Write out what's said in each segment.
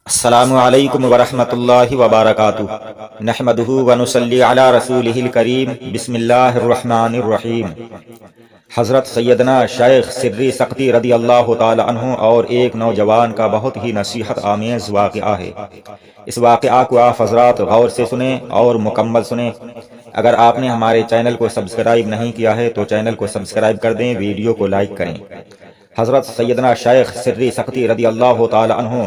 السلام علیکم ورحمۃ اللہ وبرکاتہ نحمدہ ونصلی علی رسولہ الکریم بسم اللہ الرحمن الرحیم۔ حضرت سیدنا شیخ سری سقطی رضی اللہ تعالی عنہ اور ایک نوجوان کا بہت ہی نصیحت آمیز واقعہ ہے۔ اس واقعہ کو آپ حضرات غور سے سنیں اور مکمل سنیں۔ اگر آپ نے ہمارے چینل کو سبسکرائب نہیں کیا ہے تو چینل کو سبسکرائب کر دیں، ویڈیو کو لائک کریں۔ حضرت سیدنا شیخ سری سقطی رضی اللہ تعالی عنہ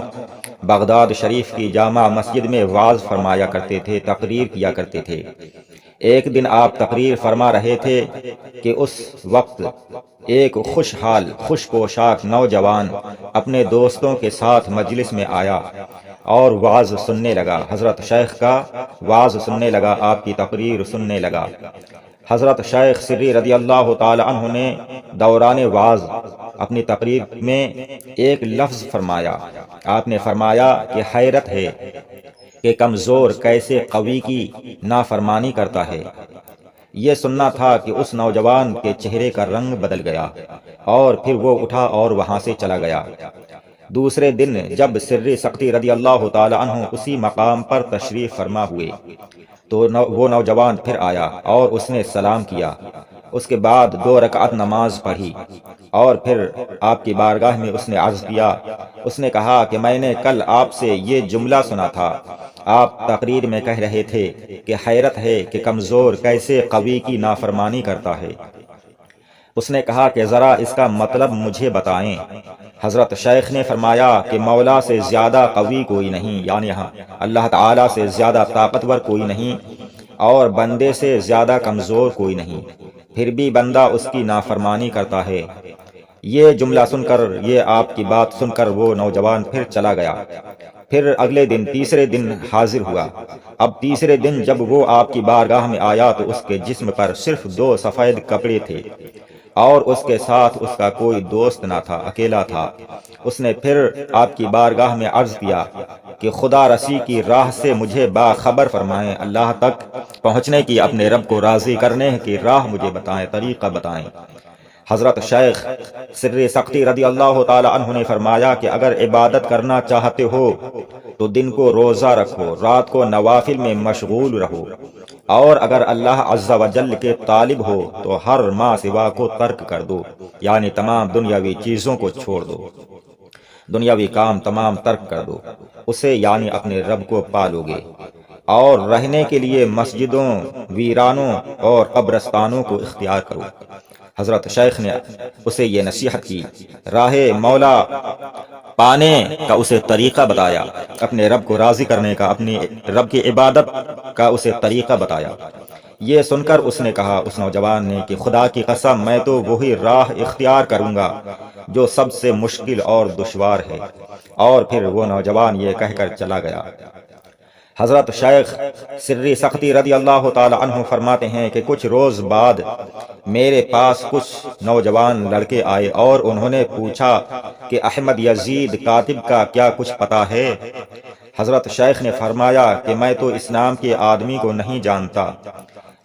بغداد شریف کی جامع مسجد میں وعظ فرمایا کرتے تھے، تقریر کیا کرتے تھے۔ ایک دن آپ تقریر فرما رہے تھے کہ اس وقت ایک خوشحال خوش پوشاک نوجوان اپنے دوستوں کے ساتھ مجلس میں آیا اور وعظ سننے لگا۔ حضرت شیخ کا وعظ سننے لگا، آپ کی تقریر سننے لگا۔ حضرت شیخ سری رضی اللہ تعالی عنہ نے دوران وعظ اپنی تقریر میں ایک لفظ فرمایا۔ آپ نے فرمایا کہ حیرت ہے کہ کمزور کیسے قوی کی نافرمانی کرتا ہے۔ یہ سننا تھا کہ اس نوجوان کے چہرے کا رنگ بدل گیا اور پھر وہ اٹھا اور وہاں سے چلا گیا۔ دوسرے دن جب سری سقطی رضی اللہ تعالی عنہ اسی مقام پر تشریف فرما ہوئے تو وہ نوجوان پھر آیا اور اس نے سلام کیا۔ اس کے بعد 2 رکعت نماز پڑھی اور پھر آپ کی بارگاہ میں اس نے عرض کیا۔ اس نے کہا کہ میں نے کل آپ سے یہ جملہ سنا تھا، آپ تقریر میں کہہ رہے تھے کہ حیرت ہے کہ کمزور کیسے قوی کی نافرمانی کرتا ہے۔ اس نے کہا کہ ذرا اس کا مطلب مجھے بتائیں۔ حضرت شیخ نے فرمایا کہ مولا سے زیادہ قوی کوئی نہیں، یعنی اللہ تعالیٰ سے زیادہ طاقتور کوئی نہیں اور بندے سے زیادہ کمزور کوئی نہیں، پھر بھی بندہ اس کی نافرمانی کرتا ہے۔ یہ جملہ سن کر، یہ آپ کی بات سن کر وہ نوجوان پھر چلا گیا۔ پھر اگلے دن تیسرے دن حاضر ہوا۔ اب تیسرے دن جب وہ آپ کی بارگاہ میں آیا تو اس کے جسم پر صرف 2 سفید کپڑے تھے اور اس کے ساتھ اس کا کوئی دوست نہ تھا، اکیلا تھا۔ اس نے پھر آپ کی بارگاہ میں عرض کیا کہ خدا رسی کی راہ سے مجھے باخبر فرمائیں، اللہ تک پہنچنے کی، اپنے رب کو راضی کرنے کی راہ مجھے بتائیں، طریقہ بتائیں۔ حضرت شیخ سری سقطی رضی اللہ تعالی عنہ نے فرمایا کہ اگر عبادت کرنا چاہتے ہو تو دن کو روزہ رکھو، رات کو نوافل میں مشغول رہو، اور اگر اللہ عز و جل کے طالب ہو تو ہر ما سوا کو ترک کر دو، یعنی تمام دنیاوی چیزوں کو چھوڑ دو، دنیاوی کام تمام ترک کر دو، اسے یعنی اپنے رب کو پالو گے۔ اور رہنے کے لیے مسجدوں، ویرانوں اور قبرستانوں کو اختیار کرو۔ حضرت شیخ نے اسے یہ نصیحت کی، راہ مولا پانے کا اسے طریقہ بتایا، اپنے رب کو راضی کرنے کا، اپنی رب کی عبادت کا اسے طریقہ بتایا۔ یہ سن کر اس نے کہا، اس نوجوان نے، کہ خدا کی قسم میں تو وہی راہ اختیار کروں گا جو سب سے مشکل اور دشوار ہے۔ اور پھر وہ نوجوان یہ کہہ کر چلا گیا۔ حضرت شیخ سری سقطی رضی اللہ تعالی عنہ فرماتے ہیں کہ کچھ روز بعد میرے پاس کچھ نوجوان لڑکے آئے اور انہوں نے پوچھا کہ احمد یزید کاتب کا کیا کچھ پتہ ہے؟ حضرت شیخ نے فرمایا کہ میں تو اسلام کے آدمی کو نہیں جانتا،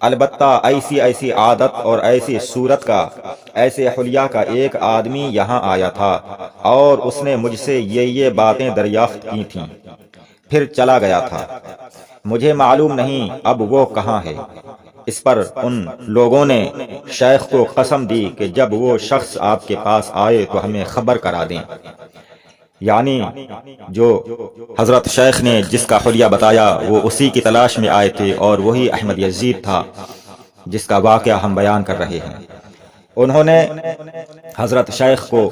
البتہ ایسی عادت اور ایسی صورت کا، ایسے حلیہ کا ایک آدمی یہاں آیا تھا اور اس نے مجھ سے یہ باتیں دریافت کی تھیں، پھر چلا گیا تھا، مجھے معلوم نہیں اب وہ کہاں ہے۔ اس پر ان لوگوں نے شیخ کو قسم دی کہ جب وہ شخص آپ کے پاس آئے تو ہمیں خبر کرا دیں، یعنی جو حضرت شیخ نے جس کا حلیہ بتایا وہ اسی کی تلاش میں آئے تھے اور وہی احمد یزید تھا جس کا واقعہ ہم بیان کر رہے ہیں۔ انہوں نے حضرت شیخ کو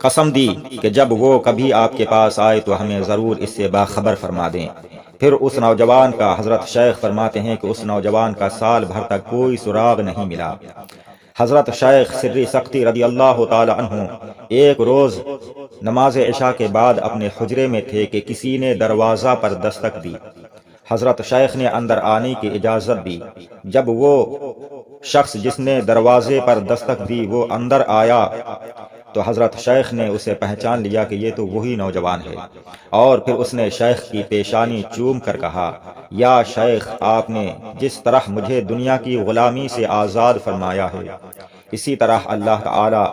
قسم دی کہ جب وہ کبھی آپ کے پاس آئے تو ہمیں ضرور اس سے باخبر فرما دیں۔ پھر اس نوجوان کا، حضرت شیخ فرماتے ہیں کہ اس نوجوان کا سال بھر تک کوئی سراغ نہیں ملا۔ حضرت شیخ سری سقطی رضی اللہ تعالی عنہ ایک روز نماز عشاء کے بعد اپنے حجرے میں تھے کہ کسی نے دروازہ پر دستک دی۔ حضرت شیخ نے اندر آنے کی اجازت دی۔ جب وہ شخص جس نے دروازے پر دستک دی وہ اندر آیا تو حضرت شیخ نے اسے پہچان لیا کہ یہ تو وہی نوجوان ہے، اور پھر اس نے شیخ کی پیشانی چوم کر کہا، یا شیخ، آپ نے جس طرح مجھے دنیا کی غلامی سے آزاد فرمایا ہے اسی طرح اللہ تعالی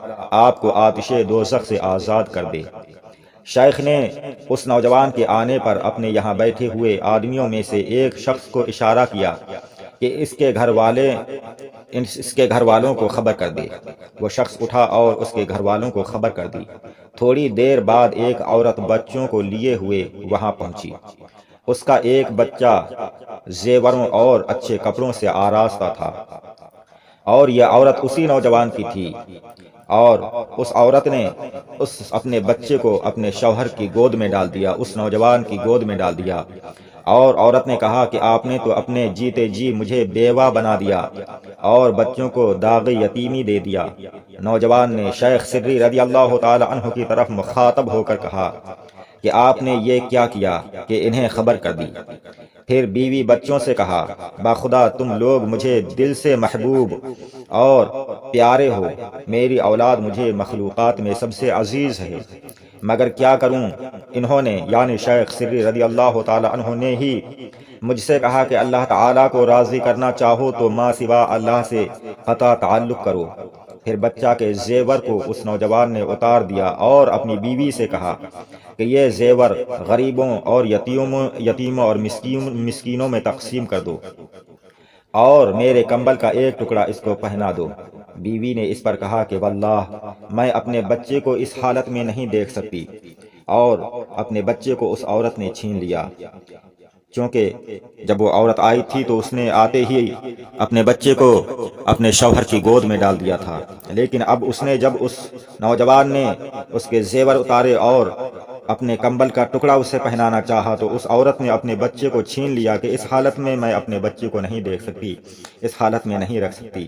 آپ کو آتش دوزخ سے آزاد کر دے۔ شیخ نے اس نوجوان کے آنے پر اپنے یہاں بیٹھے ہوئے آدمیوں میں سے ایک شخص کو اشارہ کیا کہ اس کے گھر والوں کو خبر کر دے۔ وہ شخص اٹھا اور اس کے گھر والوں کو خبر کر دی۔ تھوڑی دیر بعد ایک عورت بچوں کو لیے ہوئے وہاں پہنچی۔ اس کا ایک بچہ زیوروں اور اچھے کپڑوں سے آراستہ تھا، اور یہ عورت اسی نوجوان کی تھی، اور اس عورت نے اپنے بچے کو اپنے شوہر کی گود میں ڈال دیا، اس نوجوان کی گود میں ڈال دیا، اور عورت نے کہا کہ آپ نے تو اپنے جیتے جی مجھے بیوہ بنا دیا اور بچوں کو داغ یتیمی دے دیا۔ نوجوان نے شیخ سری رضی اللہ تعالی عنہ کی طرف مخاطب ہو کر کہا کہ آپ نے یہ کیا کیا کہ انہیں خبر کر دی؟ پھر بیوی بچوں سے کہا، باخدا تم لوگ مجھے دل سے محبوب اور پیارے ہو، میری اولاد مجھے مخلوقات میں سب سے عزیز ہے، مگر کیا کروں، انہوں نے یعنی شیخ سری رضی اللہ تعالی عنہ نے ہی مجھ سے کہا کہ اللہ تعالیٰ کو راضی کرنا چاہو تو ماں سوا اللہ سے قطع تعلق کرو۔ پھر بچہ کے زیور کو اس نوجوان نے اتار دیا اور اپنی بیوی سے کہا کہ یہ زیور غریبوں اور یتیموں اور مسکینوں میں تقسیم کر دو، اور میرے کمبل کا ایک ٹکڑا اس کو پہنا دو۔ بیوی نے اس پر کہا کہ واللہ میں اپنے بچے کو اس حالت میں نہیں دیکھ سکتی، اور اپنے بچے کو اس عورت نے چھین لیا۔ چونکہ جب وہ عورت آئی تھی تو اس نے آتے ہی اپنے بچے کو اپنے شوہر کی گود میں ڈال دیا تھا، لیکن اب جب اس نوجوان نے اس کے زیور اتارے اور اپنے کمبل کا ٹکڑا اسے پہنانا چاہا تو اس عورت نے اپنے بچے کو چھین لیا کہ اس حالت میں اپنے بچے کو نہیں دیکھ سکتی، اس حالت میں نہیں رکھ سکتی۔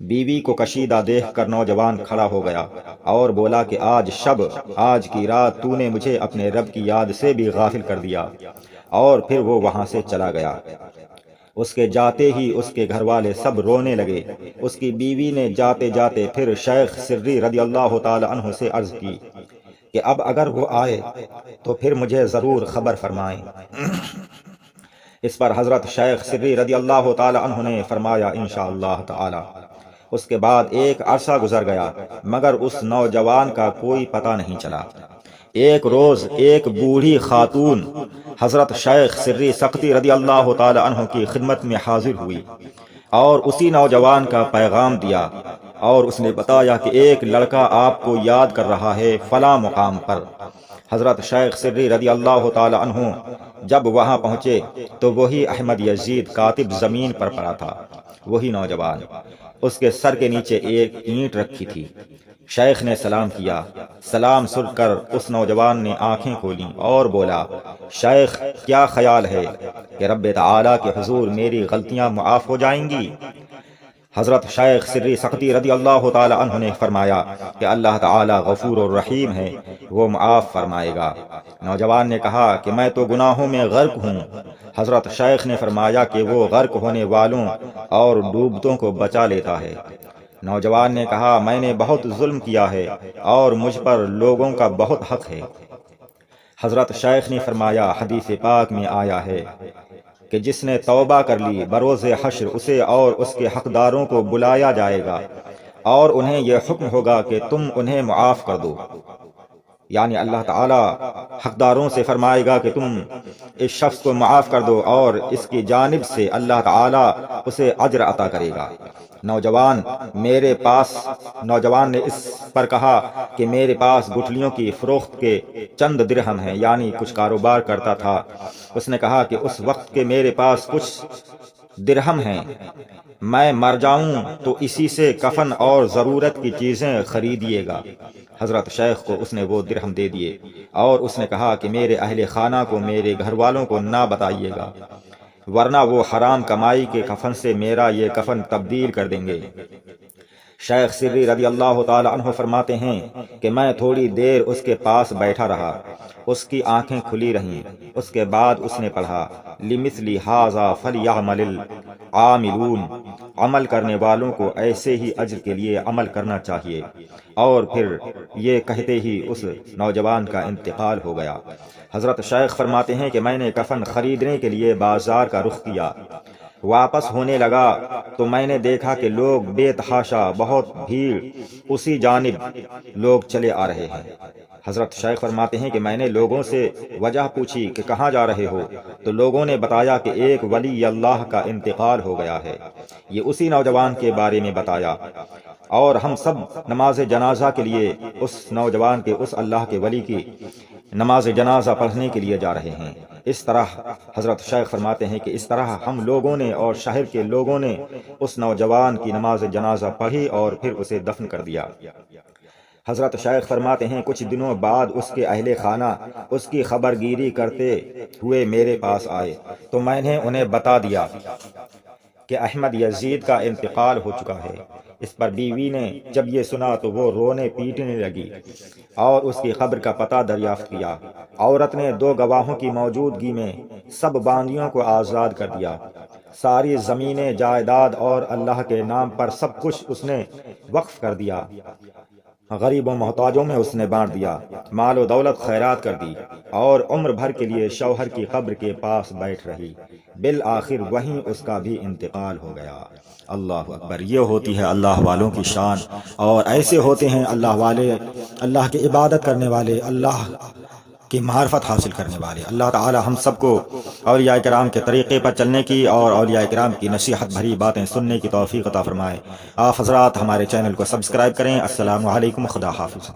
بیوی کو کشیدہ دیکھ کر نوجوان کھڑا ہو گیا اور بولا کہ آج کی رات تو نے مجھے اپنے رب کی یاد سے بھی غافل کر دیا، اور پھر وہ وہاں سے چلا گیا۔ اس کے جاتے ہی اس کے گھر والے سب رونے لگے۔ اس کی بیوی نے جاتے جاتے پھر شیخ سری رضی اللہ تعالی عنہ سے عرض کی کہ اب اگر وہ آئے تو پھر مجھے ضرور خبر فرمائیں۔ اس پر حضرت شیخ سری رضی اللہ تعالی عنہ نے فرمایا انشاءاللہ تعالی۔ اس کے بعد ایک عرصہ گزر گیا مگر اس نوجوان کا کوئی پتہ نہیں چلا۔ ایک روز ایک بوڑھی خاتون حضرت شیخ سری سقطی رضی اللہ تعالی عنہ کی خدمت میں حاضر ہوئی اور اسی نوجوان کا پیغام دیا، اور اس نے بتایا کہ ایک لڑکا آپ کو یاد کر رہا ہے فلاں مقام پر۔ حضرت شیخ سری رضی اللہ تعالی عنہ جب وہاں پہنچے تو وہی احمد یزید کاتب زمین پر پڑا تھا، وہی نوجوان۔ اس کے سر کے نیچے ایک اینٹ رکھی تھی۔ شیخ نے سلام کیا۔ سلام سن کر اس نوجوان نے آنکھیں کھولیں اور بولا، شیخ کیا خیال ہے کہ رب تعالیٰ کے حضور میری غلطیاں معاف ہو جائیں گی؟ حضرت شیخ سری سقطی رضی اللہ تعالی عنہ نے فرمایا کہ اللہ تعالیٰ غفور الرحیم ہے، وہ معاف فرمائے گا۔ نوجوان نے کہا کہ میں تو گناہوں میں غرق ہوں۔ حضرت شیخ نے فرمایا کہ وہ غرق ہونے والوں اور ڈوبتوں کو بچا لیتا ہے۔ نوجوان نے کہا میں نے بہت ظلم کیا ہے اور مجھ پر لوگوں کا بہت حق ہے۔ حضرت شیخ نے فرمایا حدیث پاک میں آیا ہے کہ جس نے توبہ کر لی بروز حشر اسے اور اس کے حقداروں کو بلایا جائے گا اور انہیں یہ حکم ہوگا کہ تم انہیں معاف کر دو، یعنی اللہ تعالی حقداروں سے فرمائے گا کہ تم اس شخص کو معاف کر دو، اور اس کی جانب سے اللہ تعالی اسے اجر عطا کرے گا۔ نوجوان نے اس پر کہا کہ میرے پاس گٹھلیوں کی فروخت کے چند درہم ہیں، یعنی کچھ کاروبار کرتا تھا۔ اس نے کہا کہ اس وقت کے میرے پاس کچھ درہم ہیں، میں مر جاؤں تو اسی سے کفن اور ضرورت کی چیزیں خریدیے گا۔ حضرت شیخ کو اس نے وہ درہم دے دیے اور اس نے کہا کہ میرے اہل خانہ کو میرے گھر والوں کو نہ بتائیے گا، ورنہ وہ حرام کمائی کے کفن سے میرا یہ کفن تبدیل کر دیں گے۔ شیخ سری رضی اللہ تعالی عنہ فرماتے ہیں کہ میں تھوڑی دیر اس کے پاس بیٹھا رہا، اس کی آنکھیں کھلی رہیں۔ اس کے بعد اس نے پڑھا لِمِثْلِ هَٰذَا فَلْيَعْمَلِ الْعَامِلُونَ، عمل کرنے والوں کو ایسے ہی اجر کے لیے عمل کرنا چاہیے۔ اور پھر یہ کہتے ہی اس نوجوان کا انتقال ہو گیا۔ حضرت شیخ فرماتے ہیں کہ میں نے کفن خریدنے کے لیے بازار کا رخ کیا، واپس ہونے لگا تو میں نے دیکھا کہ لوگ بے تحاشا بہت بھیڑ اسی جانب لوگ چلے آ رہے ہیں۔ حضرت شیخ فرماتے ہیں کہ میں نے لوگوں سے وجہ پوچھی کہ کہاں جا رہے ہو، تو لوگوں نے بتایا کہ ایک ولی اللہ کا انتقال ہو گیا ہے۔ یہ اسی نوجوان کے بارے میں بتایا، اور ہم سب نماز جنازہ کے لیے اس نوجوان کے، اس اللہ کے ولی کی نماز جنازہ پڑھنے کے لیے جا رہے ہیں۔ اس طرح حضرت شیخ فرماتے ہیں کہ اس طرح ہم لوگوں نے اور شہر کے لوگوں نے اس نوجوان کی نماز جنازہ پڑھی اور پھر اسے دفن کر دیا۔ حضرت شیخ فرماتے ہیں کچھ دنوں بعد اس کے اہل خانہ اس کی خبر گیری کرتے ہوئے میرے پاس آئے، تو میں نے انہیں بتا دیا کہ احمد یزید کا انتقال ہو چکا ہے۔ اس پر بیوی نے جب یہ سنا تو وہ رونے پیٹنے لگی اور اس کی خبر کا پتہ دریافت کیا۔ عورت نے 2 گواہوں کی موجودگی میں سب باندیوں کو آزاد کر دیا۔ ساری زمینیں، جائیداد اور اللہ کے نام پر سب کچھ اس نے وقف کر دیا۔ غریبوں محتاجوں میں اس نے بانٹ دیا، مال و دولت خیرات کر دی، اور عمر بھر کے لیے شوہر کی قبر کے پاس بیٹھ رہی۔ بالآخر وہیں اس کا بھی انتقال ہو گیا۔ اللہ اکبر! یہ ہوتی ہے اللہ والوں کی شان، اور ایسے ہوتے ہیں اللہ والے، اللہ کی عبادت کرنے والے، اللہ کی معرفت حاصل کرنے والے۔ اللہ تعالی ہم سب کو اولیاء کرام کے طریقے پر چلنے کی اور اولیاء کرام کی نصیحت بھری باتیں سننے کی توفیق عطا فرمائے۔ آپ حضرات ہمارے چینل کو سبسکرائب کریں۔ السلام علیکم، خدا حافظ۔